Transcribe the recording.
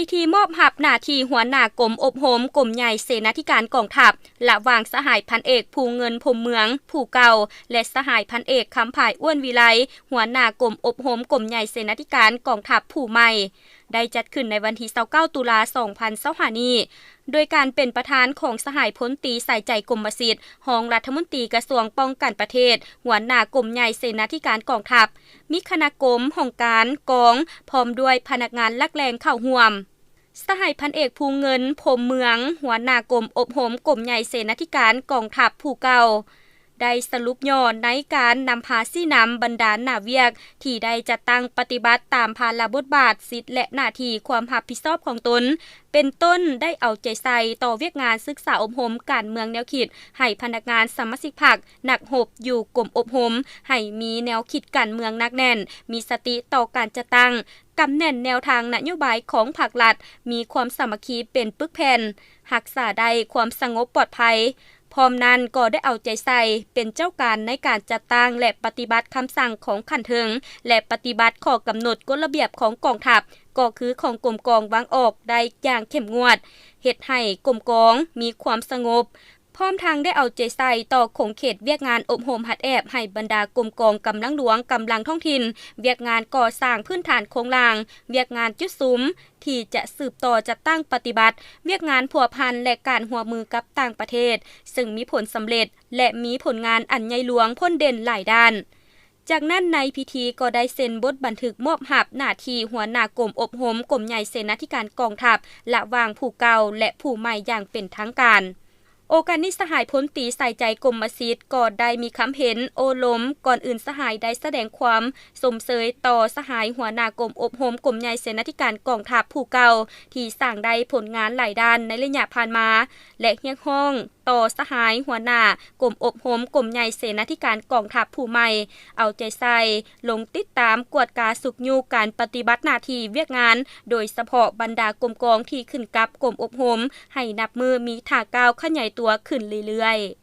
พิธีมอบหับหน้าที่หัวหน้ากรมอบรมกรมใหญ่เสนาธิการกองทัพระหว่างสหายพันเอกภูเงินพรมเมืองผู้เก่าและสหายพันเอกคำภายอ้วนวิไลหัวหน้ากรมอบรมกรมใหญ่เสนาธิการกองทัพผู้ใหม่ได้จัดขึ้นในวันที่29ตุลาคม2025นี้โดยการเป็นประธานของสหายพลตรีใส่ใจกรมสิทธิ์รองรัฐมนตรีกระทรวงป้องกันประเทศหัวหน้ากรมใหญ่เสนาธิการกองทัพมีคณะกรมของการกองพร้อมด้วยพนักงานลักแรงเข้าร่วมสหายพันเอกภูเงินพรมเมืองหัวหน้ากรมอบรมกรมใหญ่เสนาธิการกองทัพผู้เก่าได้สรุปย่อในการนำพาซี่นำบรรดาหน้าเวียกที่ได้จัดตั้งปฏิบัติตามภาระบทบาทสิทธิและหน้าที่ความรับผิดชอบของตนเป็นต้นได้เอาใจใส่ต่อเวียกงานศึกษาอบรมการเมืองแนวคิดให้พนักงานสมาชิกพรรคนักหบอยู่กรมอบรมให้มีแนวคิดการเมืองนักแน่นมีสติต่อการจัดตั้งกำแน่นแนวทางนโยบายของภาครัฐมีความสามัคคีเป็นปึกแผ่นรักษาได้ความสงบปลอดภัยพร้อมนั้นก็ได้เอาใจใส่เป็นเจ้าการในการจัดตั้งและปฏิบัติคำสั่งของขันเทิงและปฏิบัติข้อกำหนดกฎระเบียบของกองทัพก็คือของกรมกองวางออกได้อย่างเข้มงวดเฮ็ดให้กรมกองมีความสงบพร้อมทางได้เอาใจใส่ต่อคงเขตเวียกงานอบรมหัดแอบให้บรรดากรมกองกำลังหลวงกำลังท้องถิ่นเวียกงานก่อสร้างพื้นฐานโครงล่างเวียกงานจุดซุ้มที่จะสืบต่อจัดตั้งปฏิบัติเวียกงานผัวพันและการหัวมือกับต่างประเทศซึ่งมีผลสำเร็จและมีผลงานอันใหญ่หลวงพ้นเด่นหลายด้านจากนั้นในพิธีก็ได้เซ็นบทบันทึกมอบหับหน้าที่หัวหน้ากรมอบรมกรมใหญ่เสนาธิการกองทัพระหว่างผู้เก่าและผู้ใหม่อย่างเป็นทางการโอกาสนี้สหายพลตรีใส่ใจกรมสิทธิ์ก็ได้มีคำเห็นโอล้มก่อนอื่นสหายได้แสดงความสมเสยต่อสหายหัวหน้ากรมอบรมกรมใหญ่เสนาธิการกองทัพผู้เก่าที่สร้างได้ผลงานหลายด้านในระยะผ่านมาและเรียกร้องต่อสหายหัวหน้ากรมอบรมกรมใหญ่เสนาธิการกองทัพผู้ใหม่เอาใจใส่ลงติดตามกวดกาสุกยูการปฏิบัติหน้าที่เวียกงานโดยเฉพาะบรรดากรมกองที่ขึ้นกับกรมอบรมให้นับมือมีท่าก้าวขยายตัวขึ้นเรื่อยๆ